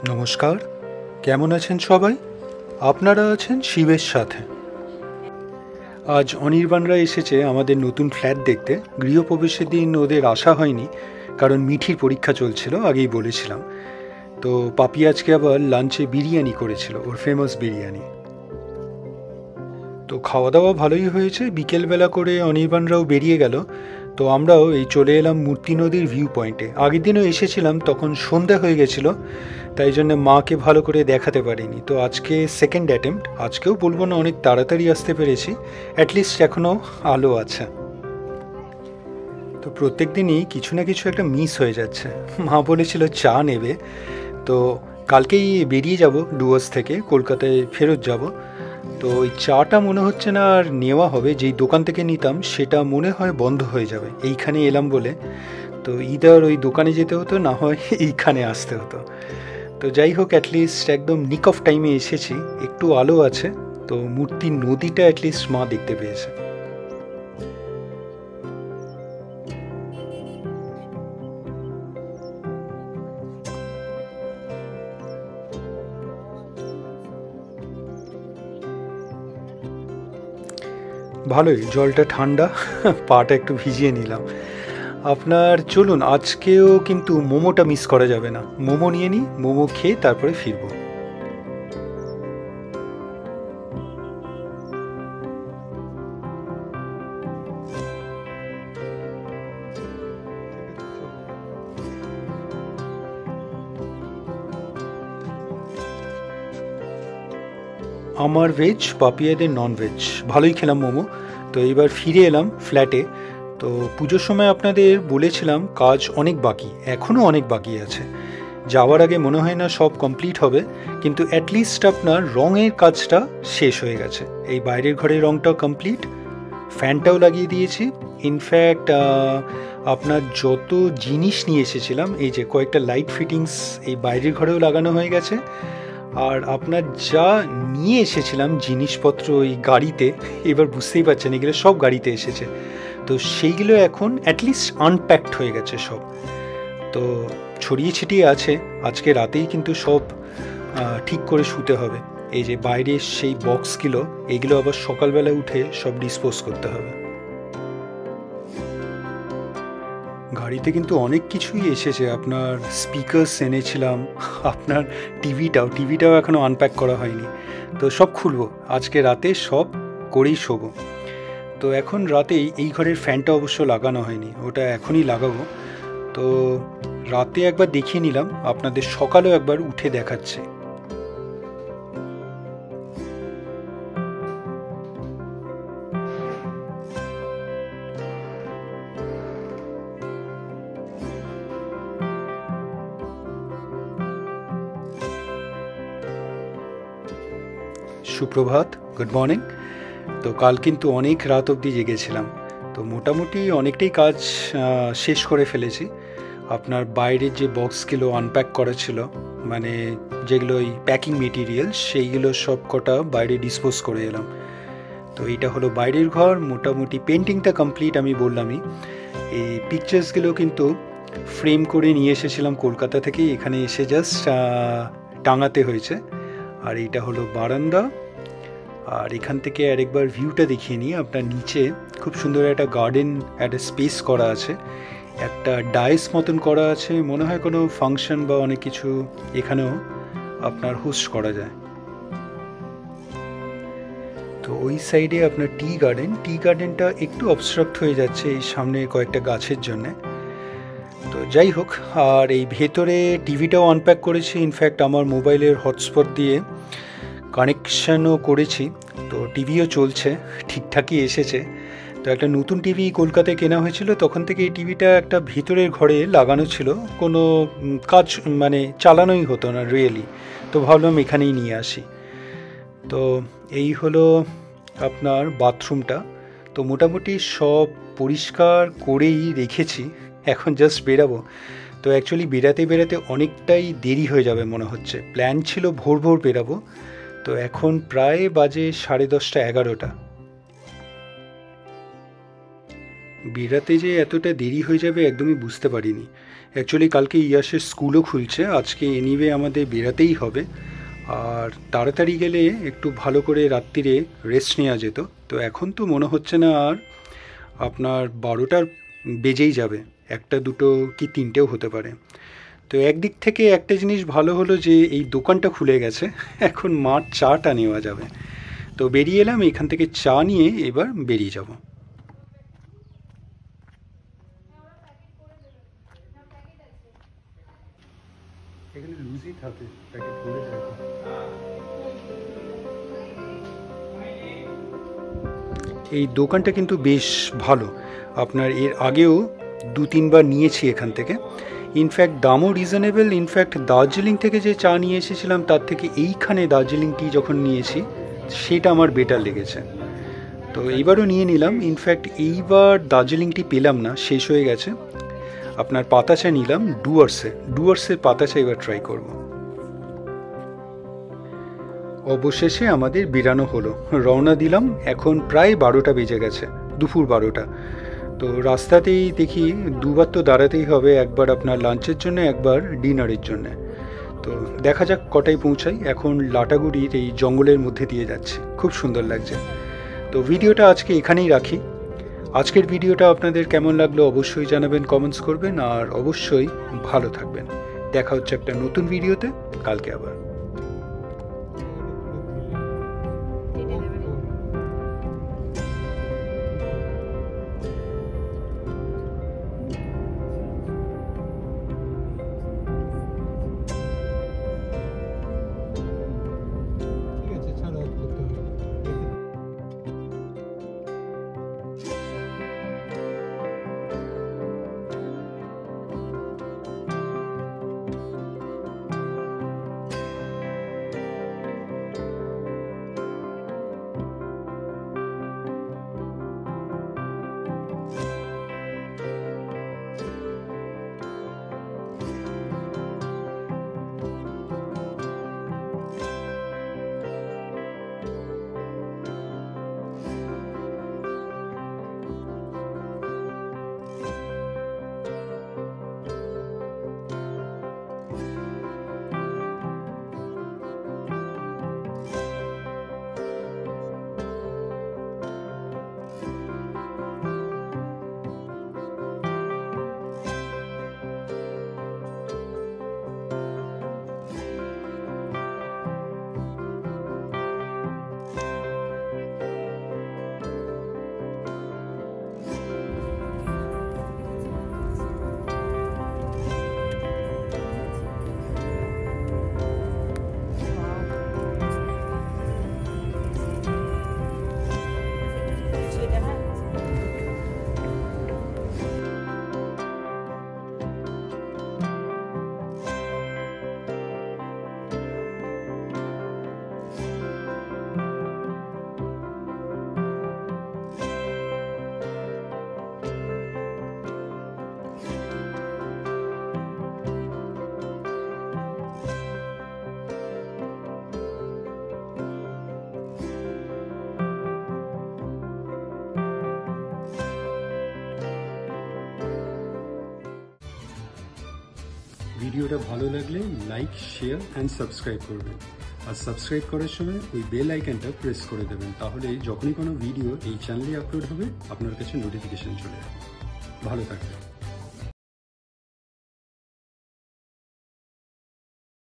নমস্কার, কেমন আছেন সবাই? আপনারা আছেন শিবের সাথে। আজ অনির্বাণরা এসেছে আমাদের নতুন ফ্ল্যাট দেখতে। গৃহপ্রবেশের দিন ওদের আসা হয়নি, কারণ মিঠির পরীক্ষা চলছিল, আগেই বলেছিলাম। তো পাপি আজকে আবার লাঞ্চে বিরিয়ানি করেছিল, ওর ফেমাস বিরিয়ানি। তো খাওয়া দাওয়া ভালোই হয়েছে। বিকেলবেলা করে অনির্বাণরাও বেরিয়ে গেল। তো আমরাও এই চলে এলাম মূর্তি নদীর ভিউ পয়েন্টে। আগের দিনও এসেছিলাম, তখন সন্ধ্যা হয়ে গেছিল, তাই জন্য মাকে ভালো করে দেখাতে পারিনি। তো আজকে সেকেন্ড অ্যাটেম্প্ট। আজকেও বলবো না অনেক তাড়াতাড়ি আসতে পেরেছি, অ্যাটলিস্ট এখনও আলো আছে। তো প্রত্যেক দিনই কিছু না কিছু একটা মিস হয়ে যাচ্ছে। মা বলেছিল চা নেবে, তো কালকেই বেরিয়ে যাব ডুয়ার্স থেকে, কলকাতায় ফেরত যাব। তো ওই চাটা মনে হচ্ছে না আর নেওয়া হবে। যেই দোকান থেকে নিতাম সেটা মনে হয় বন্ধ হয়ে যাবে এইখানে এলাম বলে। তো ইদার ওই দোকানে যেতে হতো, না হয় এইখানে আসতে হতো। তো যাই হোক, অ্যাটলিস্ট একদম নিক অফ টাইমে এসেছি, একটু আলো আছে। তো মূর্তি নদীটা অ্যাটলিস্ট মা দেখতে পেয়েছে। ভালোই, জলটা ঠান্ডা, পাটা একটু ভিজিয়ে নিলাম। আপনার চলুন, আজকেও কিন্তু মোমোটা মিস করা যাবে না। মোমো নিয়ে নিই, মোমো খেয়ে তারপরে ফিরবো। আমার ভেজ, পাপিয়াদের নন ভেজ। ভালোই খেলাম মোমো। তো এইবার ফিরে এলাম ফ্ল্যাটে। তো পুজোর সময় আপনাদের বলেছিলাম কাজ অনেক বাকি, এখনও অনেক বাকি আছে। যাওয়ার আগে মনে হয় না সব কমপ্লিট হবে, কিন্তু অ্যাটলিস্ট আপনার রঙের কাজটা শেষ হয়ে গেছে। এই বাইরের ঘরের রঙটাও কমপ্লিট, ফ্যানটাও লাগিয়ে দিয়েছি। ইনফ্যাক্ট আপনার যত জিনিস নিয়ে এসেছিলাম, এই যে কয়েকটা লাইট ফিটিংস এই বাইরের ঘরেও লাগানো হয়ে গেছে। আর আপনার যা নিয়ে এসেছিলাম জিনিসপত্র ওই গাড়িতে, এবার বুঝতেই পারছেন এগুলো সব গাড়িতে এসেছে। তো সেইগুলো এখন অ্যাটলিস্ট আনপ্যাকড হয়ে গেছে সব। তো ছড়িয়ে ছিটিয়ে আছে। আজকে রাতেই কিন্তু সব ঠিক করে শুতে হবে। এই যে বাইরে সেই বক্সগুলো, এইগুলো আবার সকালবেলা উঠে সব ডিসপোজ করতে হবে। গাড়িতে কিন্তু অনেক কিছুই এসেছে। আপনার স্পিকার্স এনেছিলাম, আপনার টিভিটাও এখনও আনপ্যাক করা হয়নি। তো সব খুলবো আজকে রাতে, সব করেই শোবো। তো এখন রাতেই এই ঘরের ফ্যানটা অবশ্য লাগানো হয়নি, ওটা এখনই লাগাবো। তো রাতে একবার দেখিয়ে নিলাম, আপনাদের সকালেও একবার উঠে দেখাচ্ছে। সুপ্রভাত, গুড মর্নিং। তো কাল কিন্তু অনেক রাত অবধি জেগেছিলাম। তো মোটামুটি অনেকটাই কাজ শেষ করে ফেলেছি। আপনার বাইরের যে বক্সগুলো আনপ্যাক করা ছিল, মানে যেগুলো ওই প্যাকিং মেটেরিয়াল, সেইগুলো সব কটা বাইরে ডিসপোজ করে এলাম। তো এইটা হলো বাইরের ঘর। মোটামুটি পেন্টিংটা কমপ্লিট, আমি বললামই। এই পিকচার্সগুলো কিন্তু ফ্রেম করে নিয়ে এসেছিলাম কলকাতা থেকে, এখানে এসে জাস্ট টাঙাতে হয়েছে। আর এইটা হলো বারান্দা। আর এখান থেকে আরেকবার ভিউটা দেখিয়ে নিই। আপনার নিচে খুব সুন্দর একটা গার্ডেন, একটা স্পেস করা আছে, একটা ডাইস মতন করা আছে। মনে হয় কোনো ফাংশন বা অনেক কিছু এখানেও আপনার হোস্ট করা যায়। তো ওই সাইডে আপনার টি গার্ডেনটা একটু অবস্ট্রাক্ট হয়ে যাচ্ছে এই সামনে কয়েকটা গাছের জন্যে। তো যাই হোক, আর এই ভেতরে টিভিটাও আনপ্যাক করেছি। ইনফ্যাক্ট আমার মোবাইলের হটস্পট দিয়ে কানেকশানও করেছি। তো টিভিও চলছে, ঠিকঠাকই এসেছে। তো একটা নতুন টিভি কলকাতায় কেনা হয়েছিল, তখন থেকে এই টিভিটা একটা ভিতরের ঘরে লাগানো ছিল, কোনো কাজ মানে চালানোই হতো না রিয়েলি। তো ভাবলাম এখানেই নিয়ে আসি। তো এই হলো আপনার বাথরুমটা। তো মোটামুটি সব পরিষ্কার করেই রেখেছি, এখন জাস্ট বেরাবো। তো অ্যাকচুয়ালি বেরাতে অনেকটাই দেরি হয়ে যাবে মনে হচ্ছে। প্ল্যান ছিল ভোর ভোর বেরাবো। তো এখন প্রায় বাজে 10:30, 11টা। বেরাতে যে এতটা দেরি হয়ে যাবে একদমই বুঝতে পারিনি। অ্যাকচুয়ালি কালকে ইয়াসের স্কুলও খুলছে, আজকে এনিওয়ে আমাদের বেরাতেই হবে। আর তাড়াতাড়ি গেলে একটু ভালো করে রাত্রিরে রেস্ট নেওয়া যেত। তো এখন তো মনে হচ্ছে না আর আপনার 12টার বেজেই যাবে, 1টা 2টো কি 3টেও হতে পারে। তো একদিক থেকে একটা জিনিস ভালো হলো যে এই দোকানটা খুলে গেছে, এখন মার চাটা নেওয়া যাবে। তো বেরিয়ে এলাম, এখান থেকে চা নিয়ে এবার বেরিয়ে যাব। এখানে লুজই থাকে, প্যাকেট করে থাকে। এই দোকানটা কিন্তু বেশ ভালো, আপনার এর আগেও 2-3বার নিয়েছি এখান থেকে। ইনফ্যাক্ট দামও রিজনেবল। ইনফ্যাক্ট দার্জিলিং থেকে যে চা নিয়ে এসেছিলাম তার থেকে এইখানে দার্জিলিং টি যখন নিয়েছি সেটা আমার বেটার লেগেছে। তো এইবারও নিয়ে নিলাম। ইনফ্যাক্ট এইবার দার্জিলিং টি পেলাম না, শেষ হয়ে গেছে। আপনার পাতা চা নিলাম ডুয়ার্সের পাতা চা এবার ট্রাই করব। অবশেষে আমাদের বেরানো হলো, রওনা দিলাম। এখন প্রায় 12টা বেজে গেছে, দুপুর 12টা। তো রাস্তাতেই দেখি দুবার তো দাঁড়াতেই হবে, একবার আপনার লাঞ্চের জন্য, একবার ডিনারের জন্য। তো দেখা যাক কটায় পৌঁছাই। এখন লাটাগুড়ির এই জঙ্গলের মধ্যে দিয়ে যাচ্ছি, খুব সুন্দর লাগছে। তো ভিডিওটা আজকে এখানেই রাখি। আজকের ভিডিওটা আপনাদের কেমন লাগলো অবশ্যই জানাবেন, কমেন্টস করবেন, আর অবশ্যই ভালো থাকবেন। দেখা হচ্ছে একটা নতুন ভিডিওতে কালকে আবার। ভিডিওটা ভালো লাগলে লাইক, শেয়ার অ্যান্ড সাবস্ক্রাইব করবেন। আর সাবস্ক্রাইব করার সময় ওই বেল আইকনটা প্রেস করে দেবেন, তাহলে যখনই কোনো ভিডিও এই চ্যানেলে আপলোড হবে আপনার কাছে নোটিফিকেশন চলে যাবে। ভালো থাকবেন।